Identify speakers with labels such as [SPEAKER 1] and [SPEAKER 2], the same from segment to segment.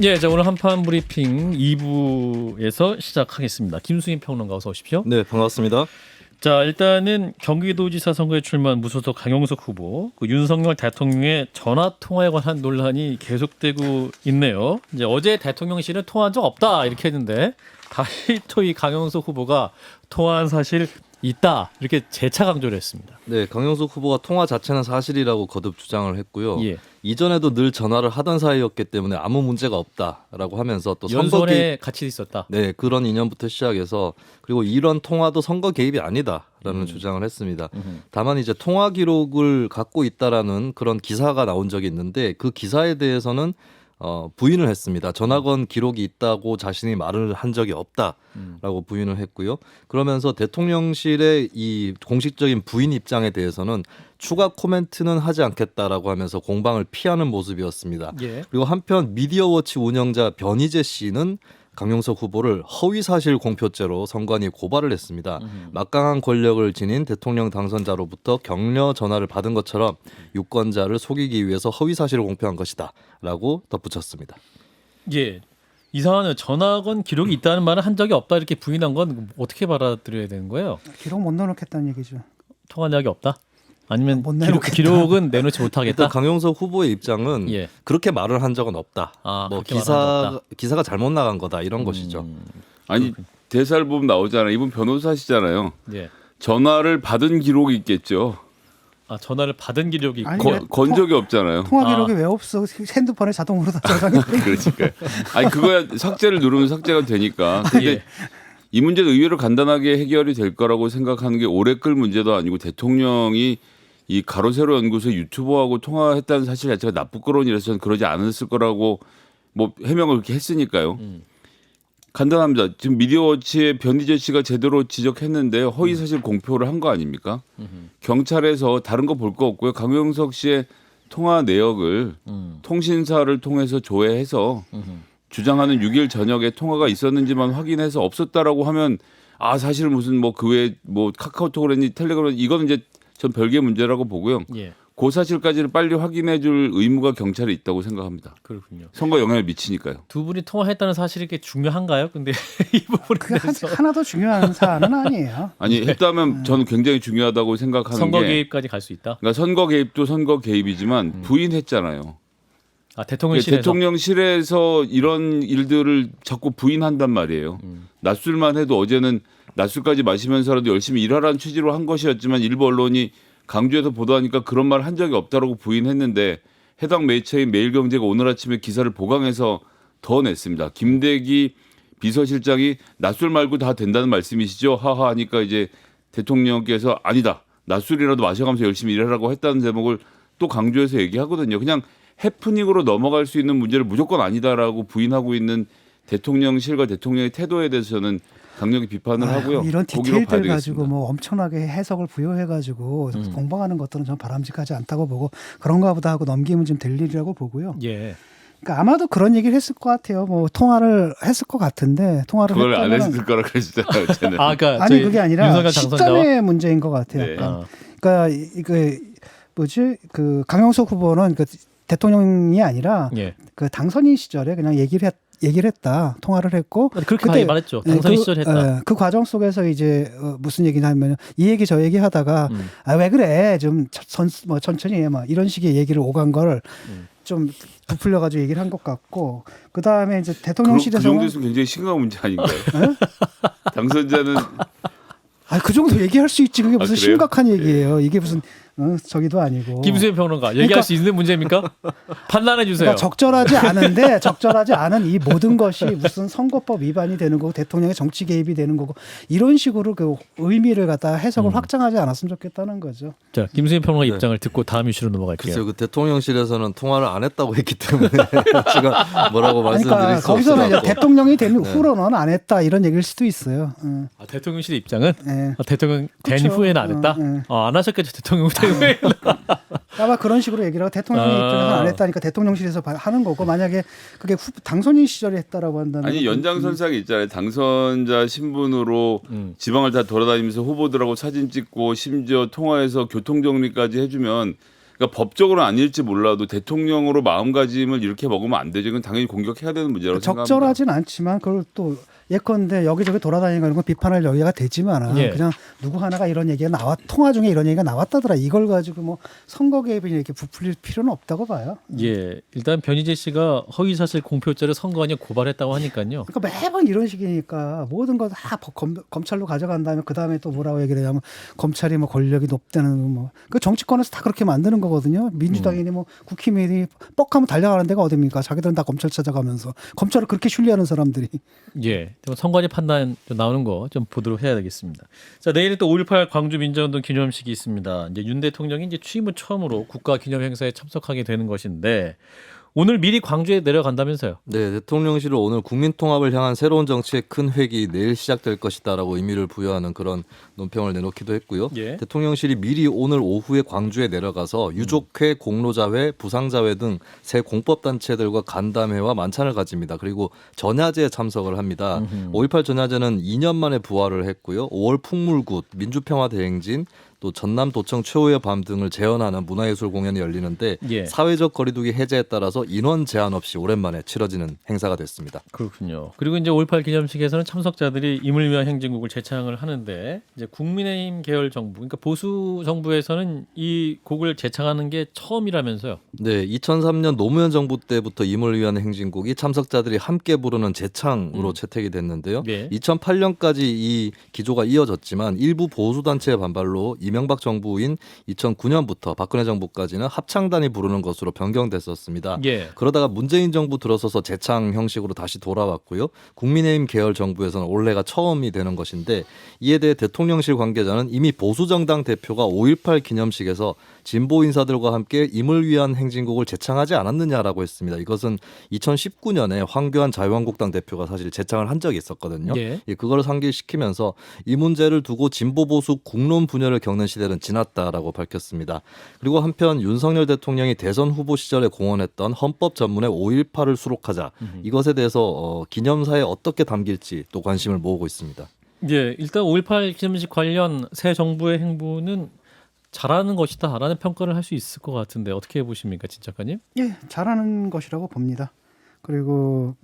[SPEAKER 1] 예, 자 오늘 한판 브리핑 2부에서 시작하겠습니다. 김수인 평론가 어서 오십시오.
[SPEAKER 2] 네, 반갑습니다.
[SPEAKER 1] 자 일단은 경기도지사 선거에 출마한 무소속 강용석 후보, 윤석열 대통령의 전화 통화에 관한 논란이 계속되고 있네요. 이제 어제 대통령실은 통화한 적 없다 이렇게 했는데 다시 또 이 강용석 후보가 통화한 사실 있다 이렇게 재차 강조를 했습니다.
[SPEAKER 2] 네, 강용석 후보가 통화 자체는 사실이라고 거듭 주장을 했고요.
[SPEAKER 1] 예.
[SPEAKER 2] 이전에도 늘 전화를 하던 사이였기 때문에 아무 문제가 없다라고 하면서 또 선거
[SPEAKER 1] 연설에
[SPEAKER 2] 개입,
[SPEAKER 1] 같이 있었다.
[SPEAKER 2] 네, 그런 인연부터 시작해서 그리고 이런 통화도 선거 개입이 아니다라는 주장을 했습니다. 다만 이제 통화 기록을 갖고 있다라는 그런 기사가 나온 적이 있는데 그 기사에 대해서는 부인을 했습니다. 전화건 기록이 있다고 자신이 말을 한 적이 없다라고 부인을 했고요. 그러면서 대통령실의 이 공식적인 부인 입장에 대해서는 추가 코멘트는 하지 않겠다라고 하면서 공방을 피하는 모습이었습니다.
[SPEAKER 1] 예.
[SPEAKER 2] 그리고 한편 미디어워치 운영자 변희재 씨는 강용석 후보를 허위사실 공표죄로 선관위에 고발을 했습니다. 막강한 권력을 지닌 대통령 당선자로부터 격려 전화를 받은 것처럼 유권자를 속이기 위해서 허위사실을 공표한 것이다 라고 덧붙였습니다.
[SPEAKER 1] 예. 이상하네요. 전화건 기록이 있다는 말을 한 적이 없다 이렇게 부인한 건 어떻게 받아들여야 되는 거예요?
[SPEAKER 3] 기록 못 넣어놓겠다는 얘기죠.
[SPEAKER 1] 통화한 적이 없다? 아니면
[SPEAKER 3] 못 내놓겠다.
[SPEAKER 1] 기록은 내놓지 못하겠다?
[SPEAKER 2] 일단 강용석 후보의 입장은
[SPEAKER 1] 예.
[SPEAKER 2] 그렇게 말을 한 적은 없다.
[SPEAKER 1] 아,
[SPEAKER 2] 뭐
[SPEAKER 1] 그렇게 말한 적 없다.
[SPEAKER 2] 기사가 잘못 나간 거다 이런 것이죠.
[SPEAKER 4] 아니 대사를 보면 나오잖아요. 이분 변호사시잖아요.
[SPEAKER 1] 예.
[SPEAKER 4] 전화를 받은 기록이 있겠죠.
[SPEAKER 1] 아 전화를 받은 기록이 있고.
[SPEAKER 3] 아니,
[SPEAKER 4] 건 적이 없잖아요.
[SPEAKER 3] 통화 기록이 왜 없어? 핸드폰에 자동으로 다 저장해.
[SPEAKER 4] 그러니까요. 아니 그거야 삭제를 누르면 삭제가 되니까. 근데
[SPEAKER 1] 예.
[SPEAKER 4] 이 문제는 의외로 간단하게 해결이 될 거라고 생각하는 게 오래 끌 문제도 아니고 대통령이 이 가로세로 연구소 유튜버하고 통화했다는 사실 자체가 나쁘거론 이라서 저는 그러지 않았을 거라고 뭐 해명을 그렇게 했으니까요. 간단합니다. 지금 미디어워치의 변희재 씨가 제대로 지적했는데 허위사실 공표를 한 거 아닙니까? 경찰에서 다른 거 볼 거 없고요. 강용석 씨의 통화 내역을 통신사를 통해서 조회해서 주장하는 6일 저녁에 통화가 있었는지만 확인해서 없었다라고 하면 아 사실 무슨 뭐 그 외에 뭐 카카오톡을 했니 텔레그램 이거는 이제 전 별개 문제라고 보고요.
[SPEAKER 1] 예.
[SPEAKER 4] 그 사실까지는 빨리 확인해 줄 의무가 경찰에 있다고 생각합니다.
[SPEAKER 1] 그렇군요.
[SPEAKER 4] 선거 영향을 미치니까요.
[SPEAKER 1] 두 분이 통화했다는 사실이 그게 중요한가요? 근데 이 부분에
[SPEAKER 3] 그게
[SPEAKER 1] 대해서
[SPEAKER 3] 하나도 중요한 사안은 아니에요.
[SPEAKER 4] 아니 했다면 저는 굉장히 중요하다고 생각하는
[SPEAKER 1] 선거
[SPEAKER 4] 게
[SPEAKER 1] 개입까지 갈 수 있다.
[SPEAKER 4] 그러니까 선거 개입도 선거 개입이지만 부인했잖아요.
[SPEAKER 1] 아 대통령실에서
[SPEAKER 4] 대통령실에서 이런 일들을 자꾸 부인한단 말이에요. 낮술만 해도 어제는 낮술까지 마시면서라도 열심히 일하라는 취지로 한 것이었지만 일부 언론이 강조해서 보도하니까 그런 말 한 적이 없다라고 부인했는데 해당 매체인 매일경제가 오늘 아침에 기사를 보강해서 더 냈습니다. 김대기 비서실장이 낮술 말고 다 된다는 말씀이시죠? 하하 하니까 이제 대통령께서 아니다. 낮술이라도 마셔가면서 열심히 일하라고 했다는 제목을 또 강조해서 얘기하거든요. 그냥 해프닝으로 넘어갈 수 있는 문제를 무조건 아니다라고 부인하고 있는 대통령실과 대통령의 태도에 대해서 저는 강력히 비판을 하고요.
[SPEAKER 3] 이런
[SPEAKER 4] 고기로 봐야
[SPEAKER 3] 디테일들
[SPEAKER 4] 되겠습니다.
[SPEAKER 3] 가지고 뭐 엄청나게 해석을 부여해가지고 공방하는 것들은 전 바람직하지 않다고 보고 그런가 보다 하고 넘기면 좀 될 일이라고 보고요.
[SPEAKER 1] 예.
[SPEAKER 3] 그러니까 아마도 그런 얘기를 했을 것 같아요. 뭐 통화를 했을 것 같은데 통화를
[SPEAKER 4] 그걸 안
[SPEAKER 3] 했다면
[SPEAKER 4] 했을 거라 그러시잖아요. 쟤는.
[SPEAKER 1] 아 그러니까
[SPEAKER 3] 아니 그게 아니라
[SPEAKER 1] 윤석열 당선자와
[SPEAKER 3] 시점의 문제인 것 같아요.
[SPEAKER 4] 네.
[SPEAKER 3] 약간. 그러니까 이게 뭐지 그 강용석 후보는 그 대통령이 아니라
[SPEAKER 1] 예.
[SPEAKER 3] 그 당선인 시절에 그냥 얘기를 했다. 통화를 했고
[SPEAKER 1] 그렇게 많이 말했죠. 당선인 시절에 했다.
[SPEAKER 3] 그 과정 속에서 이제 무슨 얘기냐면 이 얘기 저 얘기 하다가 아, 왜 그래 좀 뭐 천천히 해 막 이런 식의 얘기를 오간 걸 좀 부풀려 가지고 얘기를 한 것 같고 그 다음에 이제
[SPEAKER 4] 그
[SPEAKER 3] 대통령실에서
[SPEAKER 4] 정도에서 굉장히 심각한 문제 아닌가요? 당선자는
[SPEAKER 3] 그 정도 얘기할 수 있지 그게 무슨
[SPEAKER 4] 그래요?
[SPEAKER 3] 심각한 얘기예요. 이게 무슨 저기도 아니고.
[SPEAKER 1] 김수현 평론가 얘기할
[SPEAKER 3] 그러니까-
[SPEAKER 1] 수 있는 문제입니까? 판단해 주세요.
[SPEAKER 3] 그러니까 적절하지 않은 이 모든 것이 무슨 선거법 위반이 되는 거고 대통령의 정치 개입이 되는 거고 이런 식으로 그 의미를 갖다 해석을 확장하지 않았으면 좋겠다는 거죠.
[SPEAKER 1] 자 김수현 평론가
[SPEAKER 2] 네.
[SPEAKER 1] 입장을 듣고 다음 이슈로 넘어갈게요.
[SPEAKER 2] 글쎄요, 그 대통령실에서는 통화를 안 했다고 했기 때문에 제가 뭐라고 말씀드릴
[SPEAKER 3] 그러니까
[SPEAKER 2] 수
[SPEAKER 3] 거기서는 이제
[SPEAKER 2] 없어요.
[SPEAKER 3] 대통령이 된 후로는 안 했다 이런 얘기일 수도 있어요.
[SPEAKER 1] 아, 대통령실의 입장은
[SPEAKER 3] 예.
[SPEAKER 1] 대통령 된
[SPEAKER 3] 그쵸.
[SPEAKER 1] 후에는 안 했다. 안 하셨겠죠 대통령 된 후에.
[SPEAKER 3] 아마 그런 식으로 얘기를 하고 대통령의 입장에서는 안 했다니까 대통령실에서 하는 거고 만약에 그게 당선인 시절에 했다라고 한다면
[SPEAKER 4] 아니 연장선상에 있잖아요. 당선자 신분으로 지방을 다 돌아다니면서 후보들하고 사진 찍고 심지어 통화해서 교통정리까지 해주면 그러니까 법적으로는 아닐지 몰라도 대통령으로 마음가짐을 이렇게 먹으면 안 되죠. 이건 당연히 공격해야 되는 문제라고 생각합니다.
[SPEAKER 3] 적절하진 않지만 그걸 또 예컨대 여기저기 돌아다니는 건 비판할 여기가 되지만은
[SPEAKER 1] 예.
[SPEAKER 3] 그냥 누구 하나가 이런 얘기가 통화 중에 이런 얘기가 나왔다더라. 이걸 가지고 뭐 선거 개입이 이렇게 부풀릴 필요는 없다고 봐요.
[SPEAKER 1] 예, 일단 변희재 씨가 허위사실 공표죄를 선거안에 고발했다고 하니까요.
[SPEAKER 3] 그러니까 매번 이런 식이니까 모든 거 다 검찰로 가져간 다음에 그 다음에 또 뭐라고 얘기를 하냐면 검찰이 뭐 권력이 높다는 뭐 그 정치권에서 다 그렇게 만드는 거거든요. 민주당이니 뭐 국힘이니 뻑하면 달려가는 데가 어딥니까? 자기들은 다 검찰 찾아가면서 검찰을 그렇게 신뢰하는 사람들이.
[SPEAKER 1] 예, 선관위 판단 좀 나오는 거 좀 보도록 해야 되겠습니다. 자, 내일은 또 5.18 광주 민주화운동 기념식이 있습니다. 이제 윤 대통령이 이제 취임 후 처음으로 국가 기념 행사에 참석하게 되는 것인데 오늘 미리 광주에 내려간다면서요?
[SPEAKER 2] 네, 대통령실은 오늘 국민 통합을 향한 새로운 정치의 큰 획이 내일 시작될 것이다라고 의미를 부여하는 그런 논평을 내놓기도 했고요.
[SPEAKER 1] 예.
[SPEAKER 2] 대통령실이 미리 오늘 오후에 광주에 내려가서 유족회, 공로자회, 부상자회 등 새 공법단체들과 간담회와 만찬을 가집니다. 그리고 전야제에 참석을 합니다. 5.18 전야제는 2년 만에 부활을 했고요. 5월 풍물굿, 민주평화대행진, 또 전남도청 최후의 밤 등을 재현하는 문화예술 공연이 열리는데
[SPEAKER 1] 예.
[SPEAKER 2] 사회적 거리두기 해제에 따라서 인원 제한 없이 오랜만에 치러지는 행사가 됐습니다.
[SPEAKER 1] 그렇군요. 그리고 이제 5.18 기념식에서는 참석자들이 임을 위한 행진곡을 재창을 하는데 이제 국민의힘 계열 정부, 그러니까 보수 정부에서는 이 곡을 재창하는 게 처음이라면서요.
[SPEAKER 2] 네, 2003년 노무현 정부 때부터 임을 위한 행진곡이 참석자들이 함께 부르는 재창으로 채택이 됐는데요.
[SPEAKER 1] 예.
[SPEAKER 2] 2008년까지 이 기조가 이어졌지만 일부 보수 단체의 반발로 이명박 정부인 2009년부터 박근혜 정부까지는 합창단이 부르는 것으로 변경됐었습니다.
[SPEAKER 1] 예.
[SPEAKER 2] 그러다가 문재인 정부 들어서서 재창 형식으로 다시 돌아왔고요. 국민의힘 계열 정부에서는 올해가 처음이 되는 것인데 이에 대해 대통령실 관계자는 이미 보수정당 대표가 5.18 기념식에서 진보 인사들과 함께 임을 위한 행진곡을 재창하지 않았느냐라고 했습니다. 이것은 2019년에 황교안 자유한국당 대표가 사실 재창을 한 적이 있었거든요.
[SPEAKER 1] 예.
[SPEAKER 2] 그걸 상기시키면서 이 문제를 두고 진보 보수 국론 분열을 겪는 시대는 지났다라고 밝혔습니다. 그리고 한편 윤석열 대통령이 대선 후보 시절에 공언했던 헌법 전문에 5.18을 수록하자 이것에 대해서 기념사에 어떻게 담길지 또 관심을 모으고 있습니다.
[SPEAKER 1] 예, 일단 5.18 기념식 관련 새 정부의 행보는 잘하는 것이다라는 평가를 할 수 있을 것 같은데 어떻게 보십니까, 진 작가님?
[SPEAKER 3] 예, 잘하는 것이라고 봅니다. 그리고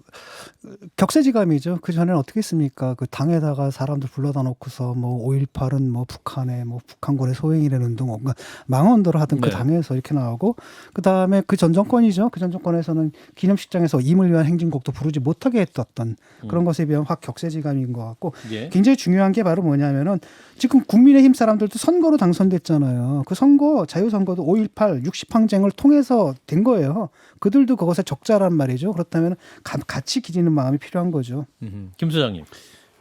[SPEAKER 3] 격세지감이죠. 그 전에는 어떻게 했습니까? 그 당에다가 사람들 불러다 놓고서 뭐 5.18은 뭐 북한의 뭐 북한군의 소행이라는 등 뭔가 망언들을 하던 그
[SPEAKER 1] 네.
[SPEAKER 3] 당에서 이렇게 나오고 그 다음에 그 전 정권이죠. 그 전 정권에서는 기념식장에서 임을 위한 행진곡도 부르지 못하게 했었던 그런 것에 비하면 확 격세지감인 것 같고
[SPEAKER 1] 예.
[SPEAKER 3] 굉장히 중요한 게 바로 뭐냐면은 지금 국민의힘 사람들도 선거로 당선됐잖아요. 그 선거 자유선거도 5.18 60항쟁을 통해서 된 거예요. 그들도 그것에 적자란 말이죠. 그렇다면 같이 기리는 마음이 필요한 거죠.
[SPEAKER 1] 김 소장님.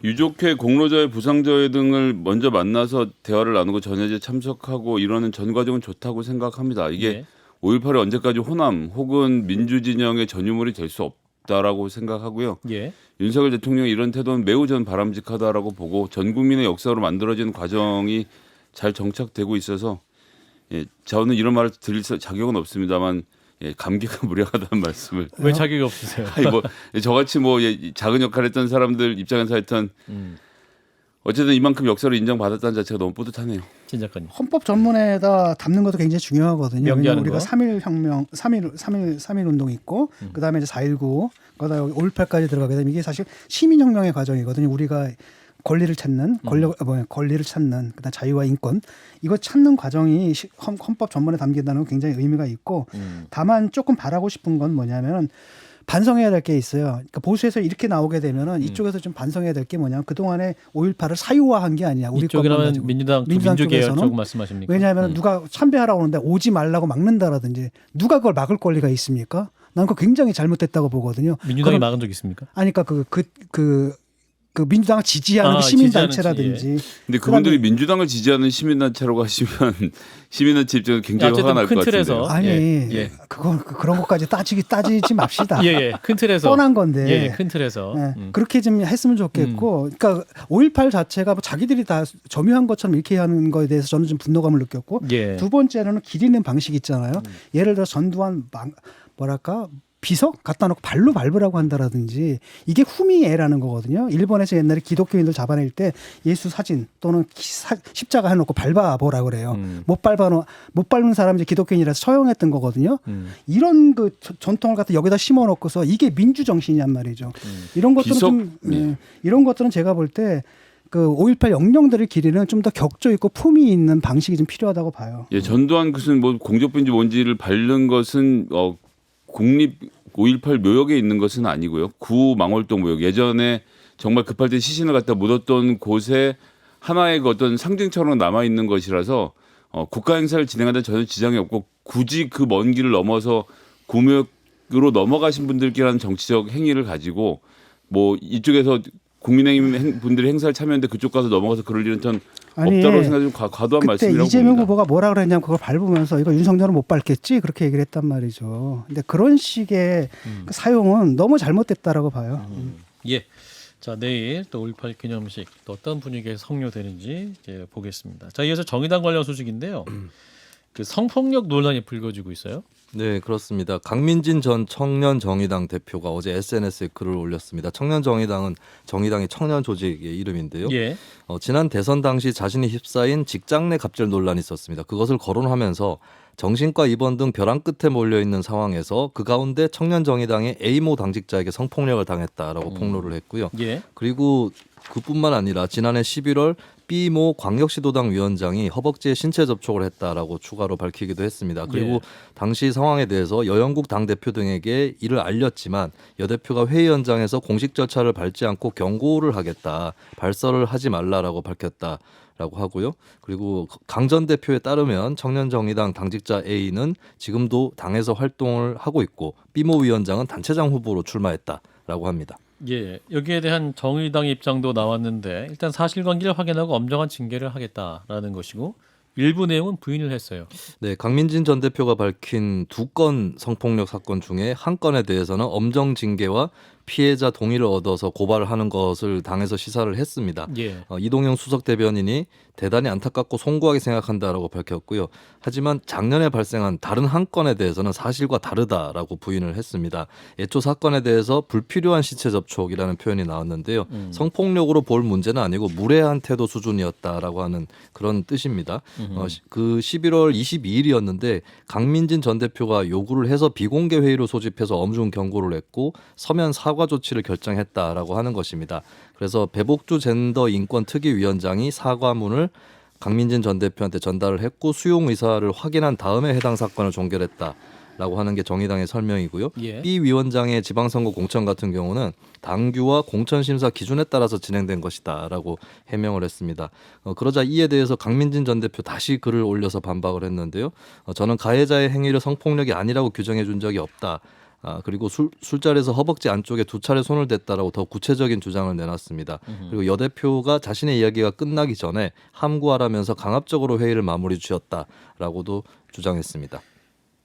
[SPEAKER 4] 유족회, 공로자회, 부상자회 등을 먼저 만나서 대화를 나누고 전야제 참석하고 이러는 전 과정은 좋다고 생각합니다. 이게
[SPEAKER 1] 예.
[SPEAKER 4] 5.18이 언제까지 호남 혹은 민주진영의 전유물이 될 수 없다라고 생각하고요.
[SPEAKER 1] 예.
[SPEAKER 4] 윤석열 대통령의 이런 태도는 매우 전 바람직하다라고 보고 전 국민의 역사로 만들어진 과정이 잘 정착되고 있어서 예, 저는 이런 말을 드릴 자격은 없습니다만 예, 감기가 무량하다는 말씀을
[SPEAKER 1] 왜 자격이 없으세요?
[SPEAKER 4] 아니 뭐 저같이 뭐 예, 작은 역할을 했던 사람들 입장에서 하여튼 어쨌든 이만큼 역사를 인정받았다는 자체가 너무 뿌듯하네요.
[SPEAKER 1] 진 작가님.
[SPEAKER 3] 헌법 전문에다 담는 것도 굉장히 중요하거든요.
[SPEAKER 1] 명기하는
[SPEAKER 3] 왜냐하면 우리가
[SPEAKER 1] 거.
[SPEAKER 3] 3.1 혁명, 3.1 운동이 있고 그다음에 이제 4.19, 그다음에 5.18까지 들어가게 되면 이게 사실 시민혁명의 과정이거든요. 우리가 권리를 찾는 권리를 찾는 그다음 자유와 인권 이거 찾는 과정이 헌법 전문에 담긴다는 건 굉장히 의미가 있고 다만 조금 바라고 싶은 건 뭐냐면 반성해야 될 게 있어요. 그러니까 보수에서 이렇게 나오게 되면은 이쪽에서 좀 반성해야 될 게 뭐냐면 그동안에 5.18을 사유화한 게 아니야. 우리 것만
[SPEAKER 1] 이쪽이라면
[SPEAKER 3] 가지고.
[SPEAKER 1] 민주당
[SPEAKER 3] 민주당
[SPEAKER 1] 민주계열
[SPEAKER 3] 쪽에서는
[SPEAKER 1] 쪽 말씀하십니까?
[SPEAKER 3] 왜냐하면 누가 참배하라고 하는데 오지 말라고 막는다라든지 누가 그걸 막을 권리가 있습니까? 난 그거 굉장히 잘못됐다고 보거든요.
[SPEAKER 1] 민주당이
[SPEAKER 3] 그럼-
[SPEAKER 1] 막은 적 있습니까?
[SPEAKER 3] 아니 그러니까 그 민주당을 지지하는 그 시민단체라든지
[SPEAKER 4] 근데 그분들이
[SPEAKER 3] 그다음에-
[SPEAKER 4] 민주당을 지지하는 시민단체라고 하시면 시민단체 입장에서 굉장히
[SPEAKER 1] 어쨌든
[SPEAKER 4] 화가 날
[SPEAKER 1] 큰
[SPEAKER 4] 것
[SPEAKER 1] 틀에서
[SPEAKER 4] 같은데요.
[SPEAKER 3] 아니
[SPEAKER 1] 예.
[SPEAKER 3] 그런 것까지 따지지 맙시다.
[SPEAKER 1] 예, 큰 틀에서
[SPEAKER 3] 뻔한 건데.
[SPEAKER 1] 예, 큰 틀에서.
[SPEAKER 3] 네, 그렇게 좀 했으면 좋겠고, 그러니까 5.18 자체가 뭐 자기들이 다 점유한 것처럼 이렇게 하는 거에 대해서 저는 좀 분노감을 느꼈고,
[SPEAKER 1] 예.
[SPEAKER 3] 두 번째로는 기리는 방식 있잖아요. 예를 들어 전두환 뭐랄까 비석 갖다 놓고 발로 밟으라고 한다라든지 이게 후미에라는 거거든요. 일본에서 옛날에 기독교인들 잡아낼 때 예수 사진 또는 십자가 해놓고 밟아보라 그래요. 못 밟는 사람이 이제 기독교인이라서 처형했던 거거든요. 이런 그 전통을 갖다 여기다 심어놓고서 이게 민주 정신이란 말이죠. 이런 것들은
[SPEAKER 4] 비석?
[SPEAKER 3] 좀 이런 것들은 제가 볼 때 그 5.18 영령들을 기리는 좀 더 격조 있고 품위 있는 방식이 좀 필요하다고 봐요.
[SPEAKER 4] 예, 전두환 무슨 뭐 공적빈지 뭔지를 밟는 것은 국립 5.18 묘역에 있는 것은 아니고요. 구 망월동 묘역 예전에 정말 급할 때 시신을 갖다 묻었던 곳에 하나의 그 어떤 상징처럼 남아 있는 것이라서 국가 행사를 진행하는 데 전혀 지장이 없고 굳이 그 먼 길을 넘어서 구묘역으로 넘어가신 분들께 하는 정치적 행위를 가지고 뭐 이쪽에서 국민의힘 분들이 행사를 참여했는데 그쪽 가서 넘어가서 그럴 일은 전 없다고 생각이 좀 과도한
[SPEAKER 3] 그때
[SPEAKER 4] 말씀이라고
[SPEAKER 3] 이재명
[SPEAKER 4] 봅니다.
[SPEAKER 3] 후보가 뭐라 그랬냐면 그걸 밟으면서 이거 윤석열은 못 밟겠지 그렇게 얘기를 했단 말이죠. 근데 그런 식의 그 사용은 너무 잘못됐다라고 봐요.
[SPEAKER 1] 예. 자, 내일 또 5.18 기념식 또 어떤 분위기에서 성료되는지 이제 보겠습니다. 자, 이어서 정의당 관련 소식인데요. 그 성폭력 논란이 불거지고 있어요.
[SPEAKER 2] 네, 그렇습니다. 강민진 전 청년정의당 대표가 어제 SNS에 글을 올렸습니다. 청년정의당은 정의당의 청년 조직의 이름인데요.
[SPEAKER 1] 예.
[SPEAKER 2] 지난 대선 당시 자신이 휩싸인 직장 내 갑질 논란이 있었습니다. 그것을 거론하면서 정신과 입원 등 벼랑 끝에 몰려 있는 상황에서 그 가운데 청년정의당의 A모 당직자에게 성폭력을 당했다라고 폭로를 했고요.
[SPEAKER 1] 예.
[SPEAKER 2] 그리고 그뿐만 아니라 지난해 11월 B모 광역시도당 위원장이 허벅지에 신체 접촉을 했다라고 추가로 밝히기도 했습니다. 그리고
[SPEAKER 1] 예.
[SPEAKER 2] 당시 상황에 대해서 여영국 당대표 등에게 이를 알렸지만 여 대표가 회의 현장에서 공식 절차를 밟지 않고 경고를 하겠다, 발설을 하지 말라라고 밝혔다. 라고 하고요. 그리고 강 전 대표에 따르면 청년정의당 당직자 A는 지금도 당에서 활동을 하고 있고 B모 위원장은 단체장 후보로 출마했다라고 합니다.
[SPEAKER 1] 예. 여기에 대한 정의당 입장도 나왔는데 일단 사실관계를 확인하고 엄정한 징계를 하겠다라는 것이고 일부 내용은 부인을 했어요.
[SPEAKER 2] 네, 강민진 전 대표가 밝힌 2건 성폭력 사건 중에 한 건에 대해서는 엄정 징계와 피해자 동의를 얻어서 고발을 하는 것을 당에서 시사를 했습니다.
[SPEAKER 1] 예.
[SPEAKER 2] 이동영 수석 대변인이 대단히 안타깝고 송구하게 생각한다라고 밝혔고요. 하지만 작년에 발생한 다른 한 건에 대해서는 사실과 다르다라고 부인을 했습니다. 애초 사건에 대해서 불필요한 시체 접촉이라는 표현이 나왔는데요. 성폭력으로 볼 문제는 아니고 무례한 태도 수준이었다라고 하는 그런 뜻입니다. 그 11월 22일이었는데 강민진 전 대표가 요구를 해서 비공개 회의로 소집해서 엄중 경고를 했고 서면 사과 조치를 결정했다라고 하는 것입니다. 그래서 배복주 젠더 인권 특위위원장이 사과문을 강민진 전 대표한테 전달을 했고 수용 의사를 확인한 다음에 해당 사건을 종결했다라고 하는 게 정의당의 설명이고요.
[SPEAKER 1] 예.
[SPEAKER 2] B 위원장의 지방선거 공천 같은 경우는 당규와 공천 심사 기준에 따라서 진행된 것이다라고 해명을 했습니다. 그러자 이에 대해서 강민진 전 대표 다시 글을 올려서 반박을 했는데요. 저는 가해자의 행위를 성폭력이 아니라고 규정해 준 적이 없다. 그리고 술자리에서 허벅지 안쪽에 2차례 손을 댔다라고 더 구체적인 주장을 내놨습니다. 그리고 여 대표가 자신의 이야기가 끝나기 전에 함구하라면서 강압적으로 회의를 마무리 지었다라고도 주장했습니다.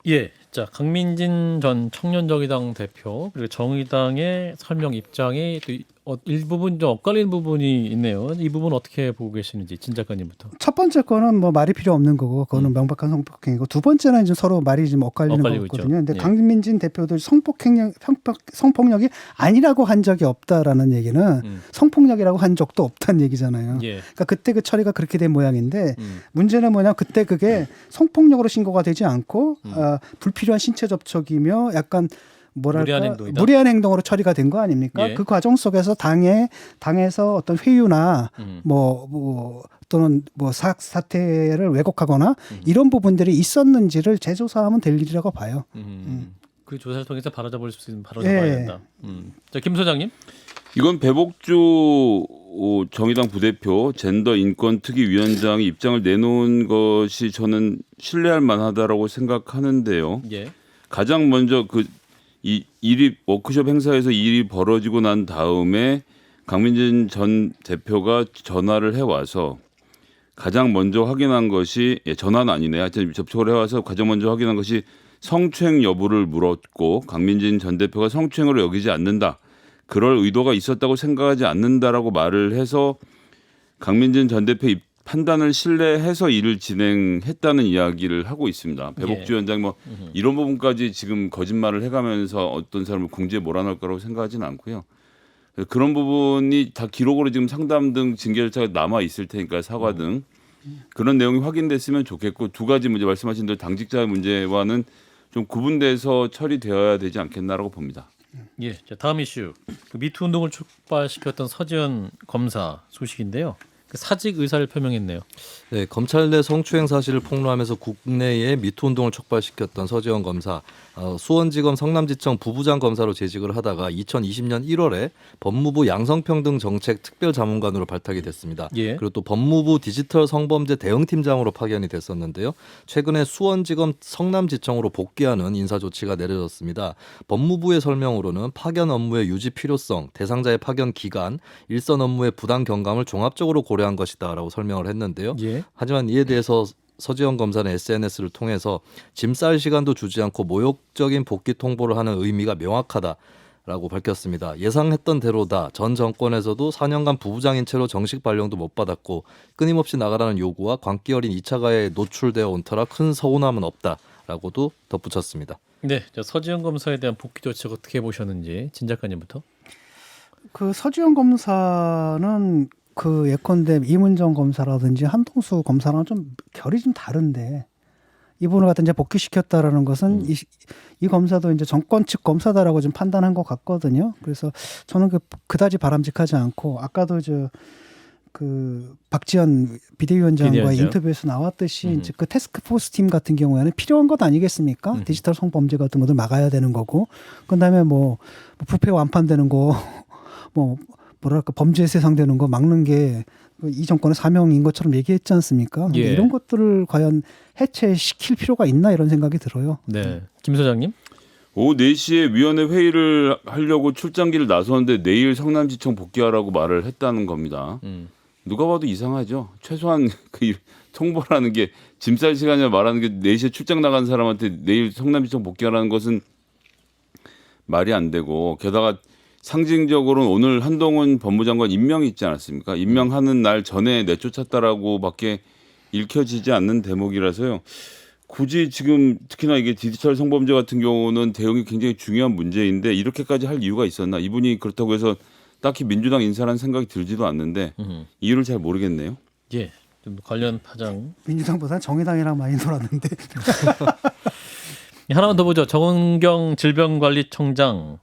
[SPEAKER 1] 예. 자, 강민진 전 청년정의당 대표 그리고 정의당의 설명 입장이 또 일부분 좀 엇갈리는 부분이 있네요. 이 부분 어떻게 보고 계시는지 진 작가님부터.
[SPEAKER 3] 첫 번째 거는 뭐 말이 필요 없는 거고 그거는 명백한 성폭행이고 두 번째는 이제 서로 말이 좀 엇갈리는
[SPEAKER 1] 엇갈리고
[SPEAKER 3] 거거든요. 근데
[SPEAKER 1] 있죠. 예.
[SPEAKER 3] 강민진 대표도 성폭력이 아니라고 한 적이 없다라는 얘기는 성폭력이라고 한 적도 없다는 얘기잖아요.
[SPEAKER 1] 예.
[SPEAKER 3] 그러니까 그때 그 처리가 그렇게 된 모양인데 문제는 뭐냐 그때 그게 성폭력으로 신고가 되지 않고 불필요한 신체 접촉이며 약간 뭐랄까
[SPEAKER 1] 무례한 행동이다?
[SPEAKER 3] 무례한 행동으로 처리가 된 거 아닙니까?
[SPEAKER 1] 예.
[SPEAKER 3] 그 과정 속에서 당에서 어떤 회유나 뭐 또는 뭐 사태를 왜곡하거나 이런 부분들이 있었는지를 재조사하면 될 일이라고 봐요.
[SPEAKER 1] 그 조사를 통해서 바로잡을 수 있는 바로잡아야
[SPEAKER 3] 예.
[SPEAKER 1] 된다. 자, 김 소장님.
[SPEAKER 4] 이건 배복주 정의당 부대표 젠더 인권 특위 위원장이 입장을 내놓은 것이 저는 신뢰할 만하다라고 생각하는데요.
[SPEAKER 1] 예.
[SPEAKER 4] 가장 먼저 이 일이 워크숍 행사에서 이 일이 벌어지고 난 다음에 강민진 전 대표가 전화를 해와서 가장 먼저 확인한 것이 전화는 아니네. 하여튼 접촉을 해와서 가장 먼저 확인한 것이 성추행 여부를 물었고 강민진 전 대표가 성추행으로 여기지 않는다. 그럴 의도가 있었다고 생각하지 않는다라고 말을 해서 강민진 전 대표 판단을 신뢰해서 일을 진행했다는 이야기를 하고 있습니다. 배복주 위원장 뭐 이런 부분까지 지금 거짓말을 해가면서 어떤 사람을 공지에 몰아넣을 거라고 생각하지는 않고요. 그런 부분이 다 기록으로 지금 상담 등 징계 절차가 남아 있을 테니까 사과 등 그런 내용이 확인됐으면 좋겠고 두 가지 문제 말씀하신 대로 당직자의 문제와는 좀 구분돼서 처리되어야 되지 않겠나라고 봅니다.
[SPEAKER 1] 예, 자, 다음 이슈. 그 미투 운동을 촉발시켰던 서지현 검사 소식인데요. 그 사직 의사를 표명했네요.
[SPEAKER 2] 네, 검찰 내 성추행 사실을 폭로하면서 국내에 미투 운동을 촉발시켰던 서지현 검사, 수원지검 성남지청 부부장 검사로 재직을 하다가 2020년 1월에 법무부 양성평등정책 특별자문관으로 발탁이 됐습니다.
[SPEAKER 1] 예.
[SPEAKER 2] 그리고 또 법무부 디지털 성범죄 대응팀장으로 파견이 됐었는데요. 최근에 수원지검 성남지청으로 복귀하는 인사조치가 내려졌습니다. 법무부의 설명으로는 파견 업무의 유지 필요성, 대상자의 파견 기간, 일선 업무의 부당 경감을 종합적으로 고려한 것이다라고 설명을 했는데요.
[SPEAKER 1] 예.
[SPEAKER 2] 하지만 이에 대해서 서지현 검사는 SNS를 통해서 짐 쌀 시간도 주지 않고 모욕적인 복귀 통보를 하는 의미가 명확하다라고 밝혔습니다. 예상했던 대로다. 전 정권에서도 4년간 부부장인 채로 정식 발령도 못 받았고 끊임없이 나가라는 요구와 광기 어린 2차 가해에 노출되어 온 터라 큰 서운함은 없다라고도 덧붙였습니다.
[SPEAKER 1] 네, 자, 서지현 검사에 대한 복귀 조치를 어떻게 보셨는지 진 작가님부터.
[SPEAKER 3] 그 서지현 검사는 그 예컨대 이문정 검사라든지 한동수 검사랑 좀 결이 좀 다른데 이분을 갖다 이제 복귀시켰다라는 것은 이 검사도 이제 정권 측 검사다라고 좀 판단한 것 같거든요. 그래서 저는 그다지 바람직하지 않고 아까도 그 박지원 비대위원장과 인터뷰에서 나왔듯이 이제 그 태스크포스 팀 같은 경우에는 필요한 것 아니겠습니까? 디지털 성범죄 같은 것들 막아야 되는 거고, 그다음에 뭐 부패 완판되는 거, 뭐 뭐랄까 범죄에 세상되는 거 막는 게 이 정권의 사명인 것처럼 얘기했지 않습니까? 근데
[SPEAKER 1] 예.
[SPEAKER 3] 이런 것들을 과연 해체시킬 필요가 있나 이런 생각이 들어요.
[SPEAKER 1] 네, 김 소장님.
[SPEAKER 4] 오후 4시에 위원회 회의를 하려고 출장기를 나섰는데 내일 성남지청 복귀하라고 말을 했다는 겁니다. 누가 봐도 이상하죠. 최소한 그 통보라는 게 짐 쌀 시간이라 말하는 게 4시에 출장 나간 사람한테 내일 성남지청 복귀하라는 것은 말이 안 되고 게다가 상징적으로는 오늘 한동훈 법무장관 임명이 있지 않았습니까? 임명하는 날 전에 내쫓았다라고밖에 읽혀지지 않는 대목이라서요. 굳이 지금 특히나 이게 디지털 성범죄 같은 경우는 대응이 굉장히 중요한 문제인데 이렇게까지 할 이유가 있었나? 이분이 그렇다고 해서 딱히 민주당 인사라는 생각이 들지도 않는데 이유를 잘 모르겠네요.
[SPEAKER 1] 예, 좀 관련 파장.
[SPEAKER 3] 민주당보다는 정의당이랑 많이 놀았는데.
[SPEAKER 1] 하나만 더 보죠. 정은경 질병관리청장.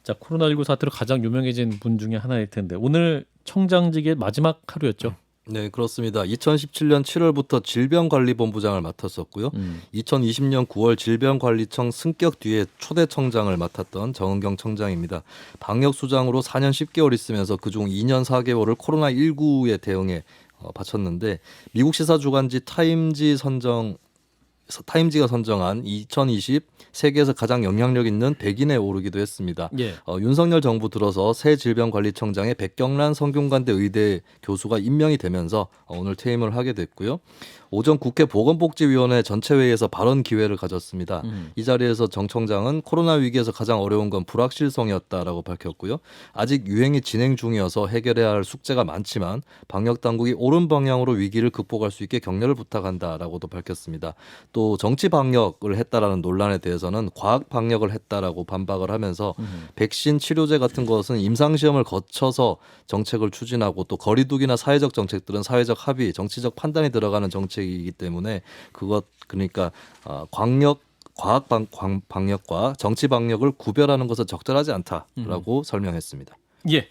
[SPEAKER 1] 자, 코로나19 사태로 가장 유명해진 분 중에 하나일 텐데 오늘 청장직의 마지막 하루였죠.
[SPEAKER 2] 네, 그렇습니다. 2017년 7월부터 질병관리본부장을 맡았었고요. 2020년 9월 질병관리청 승격 뒤에 초대 청장을 맡았던 정은경 청장입니다. 방역수장으로 4년 10개월 있으면서 그중 2년 4개월을 코로나19에 대응에 바쳤는데 미국 시사주간지 타임지가 선정한 2020 세계에서 가장 영향력 있는 100인에 오르기도 했습니다.
[SPEAKER 1] 예.
[SPEAKER 2] 윤석열 정부 들어서 새 질병관리청장에 백경란 성균관대 의대 교수가 임명이 되면서 오늘 퇴임을 하게 됐고요. 오전 국회 보건복지위원회 전체 회의에서 발언 기회를 가졌습니다. 이 자리에서 정 청장은 코로나 위기에서 가장 어려운 건 불확실성이었다라고 밝혔고요. 아직 유행이 진행 중이어서 해결해야 할 숙제가 많지만 방역 당국이 옳은 방향으로 위기를 극복할 수 있게 격려를 부탁한다라고도 밝혔습니다. 또 정치 방역을 했다라는 논란에 대해서는 과학 방역을 했다라고 반박을 하면서 백신 치료제 같은 것은 임상 시험을 거쳐서 정책을 추진하고 또 거리두기나 사회적 정책들은 사회적 합의, 정치적 판단이 들어가는 정책이기 때문에 그러니까 과학 방역과 정치 방역을 구별하는 것은 적절하지 않다라고 설명했습니다.
[SPEAKER 1] 예.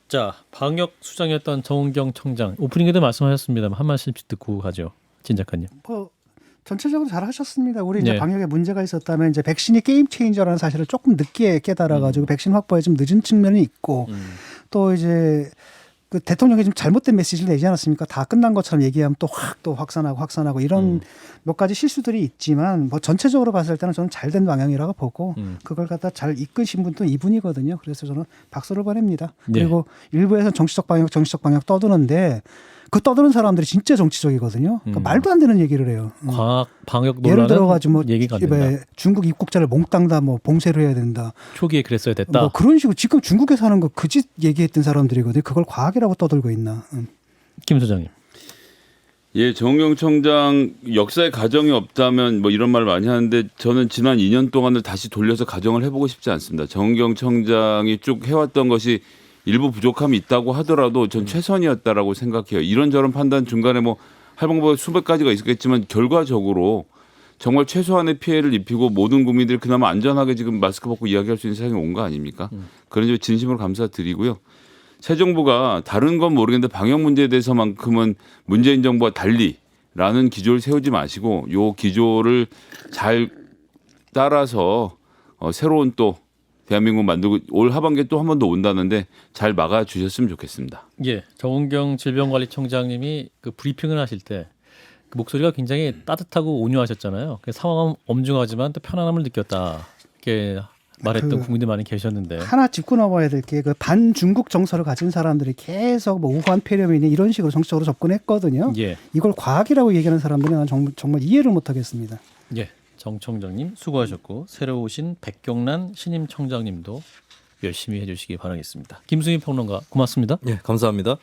[SPEAKER 1] 자, 방역 수장이었던 정은경 청장 오프닝에도 말씀하셨습니다만 한 말씀씩 듣고 가죠. 진 작가님.
[SPEAKER 3] 뭐 전체적으로 잘 하셨습니다. 우리 이제
[SPEAKER 1] 네.
[SPEAKER 3] 방역에 문제가 있었다면 이제 백신이 게임 체인저라는 사실을 조금 늦게 깨달아가지고 백신 확보에 좀 늦은 측면이 있고 또 이제 그 대통령이 좀 잘못된 메시지를 내지 않았습니까? 다 끝난 것처럼 얘기하면 또 확산하고 이런 몇 가지 실수들이 있지만 뭐 전체적으로 봤을 때는 저는 잘된 방향이라고 보고 그걸 갖다 잘 이끄신 분도 이분이거든요. 그래서 저는 박수를 보냅니다.
[SPEAKER 1] 네.
[SPEAKER 3] 그리고 일부에서 정치적 방역 떠드는데 그 떠드는 사람들이 진짜 정치적이거든요. 그러니까 말도 안 되는 얘기를 해요.
[SPEAKER 1] 과학 방역
[SPEAKER 3] 예를
[SPEAKER 1] 논란은
[SPEAKER 3] 들어가지고 뭐
[SPEAKER 1] 얘기가 안 된다.
[SPEAKER 3] 중국 입국자를 몽땅 다 뭐 봉쇄를 해야 된다.
[SPEAKER 1] 초기에 그랬어야 됐다.
[SPEAKER 3] 뭐 그런 식으로 지금 중국에 사는 거 그 짓 얘기했던 사람들이거든요. 그걸 과학이라고 떠들고 있나.
[SPEAKER 1] 김 소장님.
[SPEAKER 4] 예, 정은경 청장 역사에 가정이 없다면 뭐 이런 말 많이 하는데 저는 지난 2년 동안을 다시 돌려서 가정을 해보고 싶지 않습니다. 정은경 청장이 쭉 해왔던 것이 일부 부족함이 있다고 하더라도 전 최선이었다라고 생각해요. 이런저런 판단 중간에 뭐 할 방법이 수백 가지가 있겠지만 결과적으로 정말 최소한의 피해를 입히고 모든 국민들이 그나마 안전하게 지금 마스크 벗고 이야기할 수 있는 세상이 온 거 아닙니까? 그런 점 진심으로 감사드리고요. 새 정부가 다른 건 모르겠는데 방역 문제에 대해서만큼은 문재인 정부와 달리라는 기조를 세우지 마시고 요 기조를 잘 따라서 새로운 또 대한민국 만들고 올 하반기에 또 한 번 더 온다는데 잘 막아주셨으면 좋겠습니다.
[SPEAKER 1] 예, 정은경 질병관리청장님이 그 브리핑을 하실 때 그 목소리가 굉장히 따뜻하고 온유하셨잖아요. 그 상황은 엄중하지만 또 편안함을 느꼈다. 이렇게 말했던 국민들 많이 계셨는데.
[SPEAKER 3] 하나 짚고 넘어야 될 게 그 반중국 정서를 가진 사람들이 계속 뭐 우한 폐렴이니 이런 식으로 정치적으로 접근했거든요.
[SPEAKER 1] 예,
[SPEAKER 3] 이걸 과학이라고 얘기하는 사람들은 난 정말 이해를 못하겠습니다.
[SPEAKER 1] 예, 정 청장님 수고하셨고 새로 오신 백경란 신임 청장님도 열심히 해주시기 바라겠습니다. 김수희 평론가 고맙습니다.
[SPEAKER 2] 예, 감사합니다.